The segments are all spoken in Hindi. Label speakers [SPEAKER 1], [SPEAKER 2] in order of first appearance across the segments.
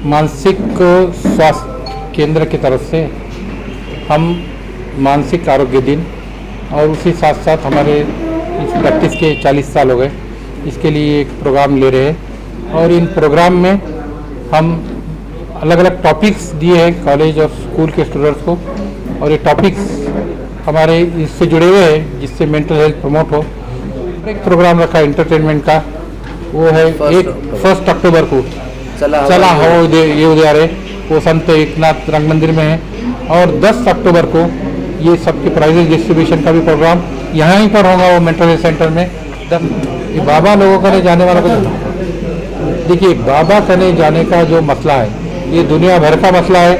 [SPEAKER 1] मानसिक स्वास्थ्य केंद्र की तरफ से हम मानसिक आरोग्य दिन और उसी साथ साथ हमारे इस प्रैक्टिस के 40 साल हो गए, इसके लिए एक प्रोग्राम ले रहे हैं। और इन प्रोग्राम में हम अलग अलग टॉपिक्स दिए हैं कॉलेज और स्कूल के स्टूडेंट्स को, और ये टॉपिक्स हमारे इससे जुड़े हुए हैं जिससे मेंटल हेल्थ प्रमोट हो। एक प्रोग्राम रखा एंटरटेनमेंट का, वो है 1 अक्टूबर को चला हो ये उद्यारे, वो संत एकनाथ रंग मंदिर में है। और 10 अक्टूबर को ये सबके प्राइजेस डिस्ट्रीब्यूशन का भी प्रोग्राम यहाँ ही पर होगा, वो मेंटल हेल्थ सेंटर में। ये बाबा लोगों का जाने वाला को देखिए, बाबा करने जाने का जो मसला है ये दुनिया भर का मसला है,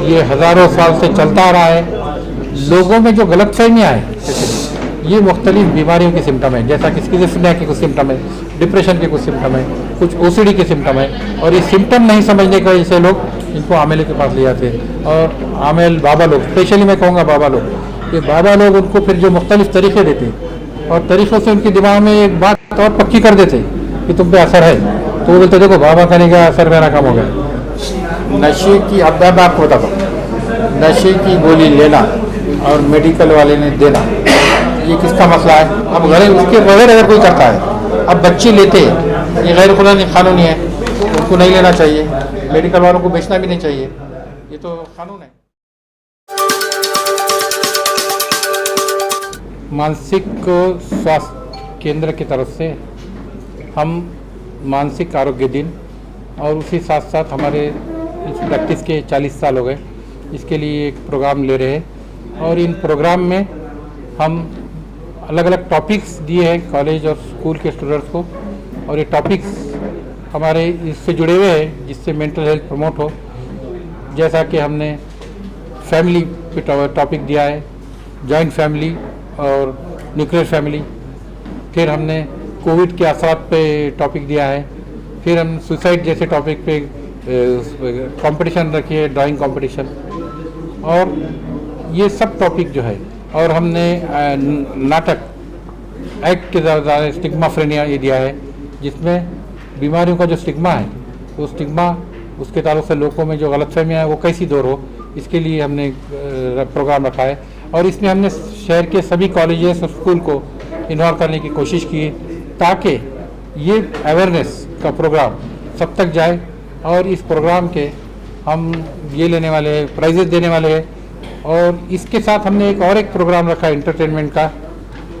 [SPEAKER 1] ये हज़ारों साल से चलता आ रहा है। लोगों में जो गलतफहमियाँ है, ये मुख्तलिफ बीमारियों के सिम्टम है, जैसा कि स्किज़ोफ्रेनिया के कुछ सिम्टम है, डिप्रेशन के कुछ सिम्टम है, कुछ ओसीडी के सिम्टम है। और ये सिम्टम नहीं समझने की वजह से लोग इनको आमेल के पास ले जाते हैं। और आमेल बाबा लोग, स्पेशली मैं कहूँगा बाबा लोग, ये बाबा लोग उनको फिर जो मुख्तलिफ तरीके देते हैं और तरीक़ों से उनके दिमाग में एक बात और पक्की कर देते कि तुम पे असर है, तो वो बोलते देखो बाबा करने का असर मेरा कम हो गया। नशे की, अब मैं आपको बताता हूँ, नशे की गोली लेना और मेडिकल वाले ने देना, ये किसका मसला है? अब गैर उसके बगैर अगर कोई करता है, अब बच्चे लेते हैं, ये गैर कानूनी है, उनको नहीं लेना चाहिए, मेडिकल वालों को बेचना भी नहीं चाहिए, ये तो कानून है। मानसिक स्वास्थ्य केंद्र की तरफ से हम मानसिक आरोग्य दिन और उसी साथ साथ हमारे इस प्रैक्टिस के 40 साल हो गए, इसके लिए एक प्रोग्राम ले रहे हैं। और इन प्रोग्राम में हम अलग अलग टॉपिक्स दिए हैं कॉलेज और स्कूल के स्टूडेंट्स को, और ये टॉपिक्स हमारे इससे जुड़े हुए हैं जिससे मेंटल हेल्थ प्रमोट हो। जैसा कि हमने फैमिली पे टॉपिक दिया है, जॉइंट फैमिली और न्यूक्लियर फैमिली। फिर हमने कोविड के असरात पे टॉपिक दिया है। फिर हम सुसाइड जैसे टॉपिक पे कंपटीशन रखी है, ड्राइंग कंपटीशन, और ये सब टॉपिक जो है। और हमने नाटक एक्ट के ज़्यादा स्टिग्माफ्रेनिया ये दिया है, जिसमें बीमारियों का जो स्टिग्मा है, वो स्टिग्मा उसके ताल्लुक से लोगों में जो गलतफहमियाँ है वो कैसी दूर हो, इसके लिए हमने प्रोग्राम रखा है। और इसमें हमने शहर के सभी कॉलेजेस और स्कूल को इन्वॉल्व करने की कोशिश की है, ताकि ये अवेयरनेस का प्रोग्राम सब तक जाए। और इस प्रोग्राम के हम ये लेने वाले हैं, प्राइजेस देने वाले हैं। और इसके साथ हमने एक प्रोग्राम रखा एंटरटेनमेंट का,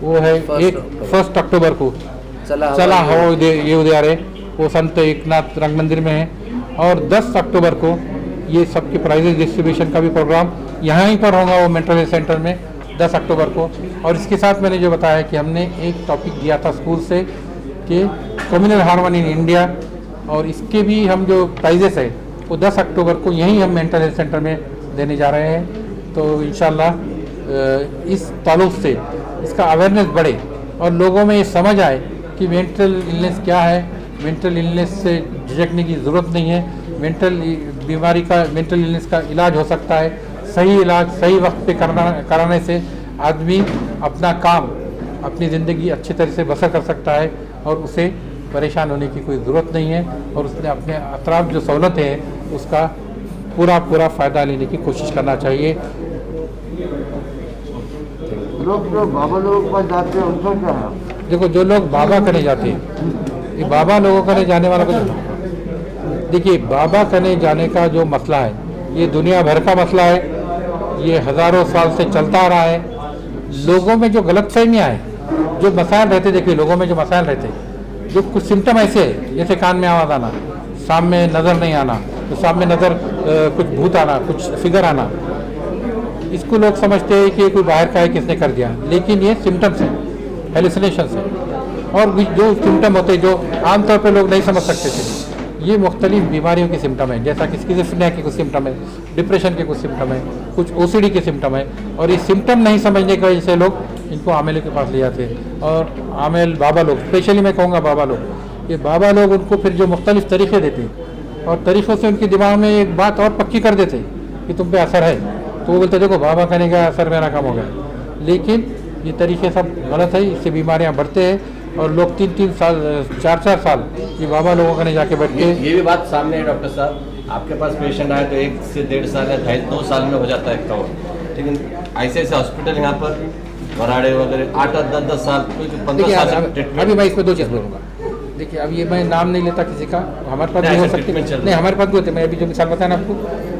[SPEAKER 1] वो है 1 अक्टूबर को चला हो ये उद्यारे, वो संत एकनाथ रंग मंदिर में है। और 10 अक्टूबर को ये सबके प्राइजेस डिस्ट्रीब्यूशन का भी प्रोग्राम यहाँ ही पर होगा, वो मेंटल हेल्थ सेंटर में 10 अक्टूबर को। और इसके साथ मैंने जो बताया कि हमने एक टॉपिक दिया था स्कूल से कि कम्युनल हार्मनी इन इंडिया, और इसके भी हम जो प्राइजेस है वो 10 अक्टूबर को यहीं हम मेंटल हेल्थ सेंटर में देने जा रहे हैं। तो इंशाल्लाह इस ताल्लुक से इसका अवेयरनेस बढ़े और लोगों में ये समझ आए कि मेंटल इलनेस क्या है, मेंटल इलनेस से झिझकने की ज़रूरत नहीं है, मेंटल इलनेस का इलाज हो सकता है। सही इलाज सही वक्त पे कराने से आदमी अपना काम, अपनी ज़िंदगी अच्छी तरह से बसर कर सकता है और उसे परेशान होने की कोई ज़रूरत नहीं है, और उसने अपने अतराफ जो सहूलत है उसका पूरा फ़ायदा लेने की कोशिश करना चाहिए।
[SPEAKER 2] लोग जो बाबा लोगों के पास जाते हैं उनका क्या है?
[SPEAKER 1] देखो, जो लोग बाबा करने जाते हैं, ये बाबा लोगों करने जाने वाला कुछ, देखिए बाबा करने जाने का जो मसला है ये दुनिया भर का मसला है, ये हज़ारों साल से चलता आ रहा है। लोगों में जो गलतफहमियाँ हैं, जो मसाइल रहते, देखिए लोगों में जो मसाइल रहते, जो कुछ सिम्टम ऐसे है जैसे कान में आवाज़ आना, सामने नज़र नहीं आना, तो सामने नज़र कुछ भूत आना, कुछ फिगर आना, इसको लोग समझते हैं कि कोई बाहर का है, किसने कर दिया, लेकिन ये सिम्टम्स हैं, हेलुसिनेशंस हैं। और भी जो सिम्टम होते हैं जो आमतौर पर लोग नहीं समझ सकते थे, ये मुख्तलिफ बीमारियों के सिम्टम है, जैसा कि स्किज़ोफ्रेनिया के कुछ सिम्टम है, डिप्रेशन के कुछ सिम्टम है, कुछ ओसीडी के सिम्टम है। और ये सिम्टम नहीं समझने की वजह से लोग इनको आमेल के पास ले जाते हैं। और आमेल बाबा लोग, स्पेशली मैं कहूँगा बाबा लोग, ये बाबा लोग उनको फिर जो मुख्तलिफ तरीके देते हैं और तरीक़ों से उनके दिमाग में एक बात और पक्की कर देते कि तुम पे असर है, तो वो बोलते देखो बाबा करने का असर मेरा कम हो गया। लेकिन ये तरीके सब गलत है, इससे बीमारियाँ बढ़ते हैं। और लोग 3-3 साल 4-4 साल ये बाबा लोगों के जाके बैठ के
[SPEAKER 3] ये भी बात सामने है डॉक्टर साहब, आपके पास पेशेंट आए तो 1 से 1.5 साल या 2.5 साल में हो जाता है कवर, लेकिन ऐसे ऐसे हॉस्पिटल यहाँ पर वराड़े वगैरह 8-10 साल 15 साल से ट्रीटमेंट।
[SPEAKER 1] अभी मैं इसमें 2 चीज़ बोलूँगा। देखिए अब ये मैं नाम नहीं लेता किसी का, हमारे पास भी हो सकती है, नहीं हमारे पास भी होते। मैं अभी जो मिसाल बताया ना आपको,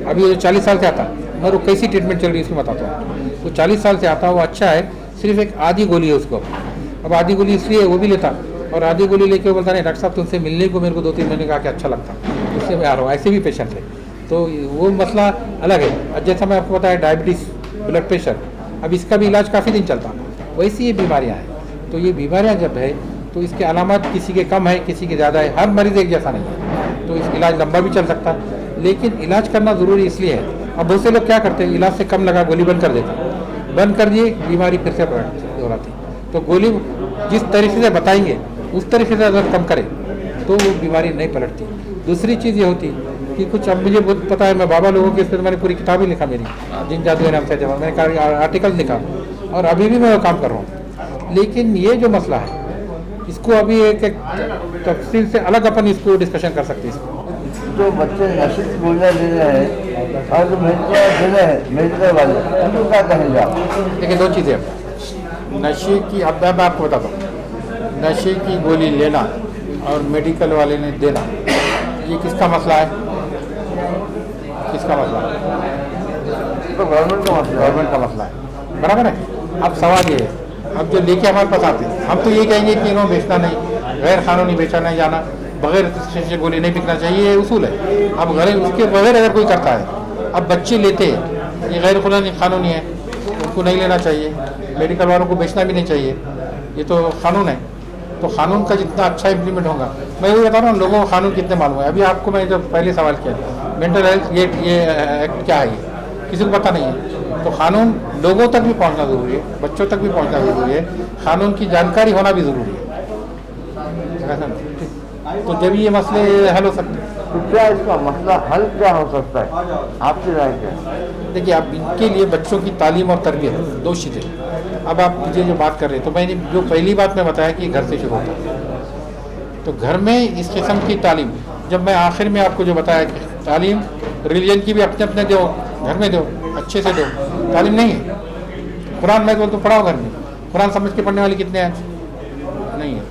[SPEAKER 1] अभी जो 40 साल से आता मैं वो कैसी ट्रीटमेंट चल रही है इसमें बताता हूँ। वो 40 साल से आता वो अच्छा है, सिर्फ एक आधी गोली है उसको। अब आधी गोली इसलिए वो भी लेता, और आधी गोली लेके वो बोलता नहीं डॉक्टर साहब तुमसे मिलने को मेरे को 2-3 महीने का अच्छा लगता, उससे मैं आ रहा हूँ। ऐसे भी पेशेंट है, तो वो मसला अलग है। अब जैसा मैं आपको बताया डायबिटीज़, ब्लड प्रेशर, अब इसका भी इलाज काफ़ी दिन चलता, वैसी ये बीमारियाँ हैं। तो ये बीमारियाँ जब है तो इसके अलामत किसी के कम है, किसी के ज़्यादा है, हर मरीज़ एक जैसा नहीं है, तो इस इलाज लंबा भी चल सकता है। लेकिन इलाज करना ज़रूरी इसलिए है, अब बहुत से लोग क्या करते हैं, इलाज से कम लगा गोली बंद कर देते, बंद कर दिए बीमारी फिर से दोहराती। तो गोली जिस तरीके से बताएंगे उस तरीके से अगर कम करें तो वो बीमारी नहीं पलटती। दूसरी चीज़ ये होती कि कुछ, अब मुझे बहुत पता है, मैं बाबा लोगों के इस पर मैंने पूरी किताब ही लिखा मेरी, जिन जादू नाम से जमा, मैंने आर्टिकल लिखा और अभी भी मैं वो काम कर रहा हूँ। लेकिन ये जो मसला है इसको अभी एक तफसील से अलग अपन इसको डिस्कशन कर सकते हैं।
[SPEAKER 2] जो बच्चे नशे की गोलियाँ ले रहे हैं और जो मेडिकल वाले उनको क्या कहेंगे आप?
[SPEAKER 1] देखिए 2 चीज़ें, नशे की, अब मैं आपको बताता हूँ, नशे की गोली लेना और मेडिकल वाले ने देना, ये किसका मसला है? किसका मसला है?
[SPEAKER 2] तो गवर्नमेंट का मसला,
[SPEAKER 1] गवर्नमेंट का मसला है, बराबर है। अब सवाल ये है, अब जो लेके हमारे पास आते हैं, हम तो ये कहेंगे कि इन्होंने बेचना नहीं, गैर कानूनी बेचा नहीं जाना, बगैर से गोली नहीं बिकना चाहिए, ये उसूल है। अब गैर उसके बगैर अगर कोई करता है, अब बच्चे लेते हैं, ये गैर कानूनी है, उनको नहीं लेना चाहिए, मेडिकल वालों को बेचना भी नहीं चाहिए, ये तो कानून है। तो कानून का जितना अच्छा इम्प्लीमेंट होगा, मैं वही बता रहा हूँ, लोगों को कानून कितने मालूम है। अभी आपको मैं जब पहले सवाल किया, मेंटल हेल्थ ये एक्ट क्या है, ये किसी को पता नहीं है। तो कानून लोगों तक भी पहुंचना ज़रूरी है, बच्चों तक भी पहुंचना ज़रूरी है, कानून की जानकारी होना भी ज़रूरी है। तो जब ये मसले हल हो सकते हैं।
[SPEAKER 2] तो क्या इसका मसला हल क्या हो सकता है, आपकी राय क्या?
[SPEAKER 1] देखिए आप इनके लिए बच्चों की तालीम और तरबियत 2 चीज़ें। अब आप मुझे जो बात कर रहे हैं, तो मैंने जो पहली बात मैं बताया कि घर से शुरू होता है, तो घर में इस किस्म की तालीम, जब मैं आखिर में आपको जो बताया कि तालीम रिलीजन की भी अपने अपने दो, घर में दो, अच्छे से दो। तालीम नहीं है, कुरान मैं बोलता हूँ पढ़ाओ घर में, कुरान समझ के पढ़ने वाले कितने हैं? नहीं है।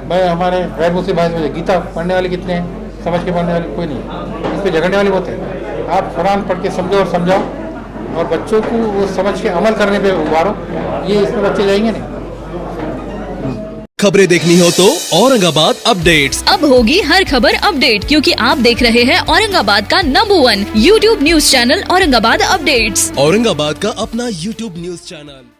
[SPEAKER 1] मैं हमारे गैर मुस्लिम भाई में गीता पढ़ने वाले कितने हैं? समझ के पढ़ने वाले कोई नहीं है, इस पर झगड़ने वाले बहुत हैं। आप कुरान पढ़ के समझो और समझाओ, और बच्चों को वो समझ के अमल करने पे उभारो, ये इसमें बच्चे जाएंगे नहीं।
[SPEAKER 4] खबरें देखनी हो तो औरंगाबाद अपडेट्स।
[SPEAKER 5] अब होगी हर खबर अपडेट, क्योंकि आप देख रहे हैं औरंगाबाद का number 1 YouTube news channel Aurangabad updates.
[SPEAKER 4] Aurangabad का अपना YouTube न्यूज चैनल।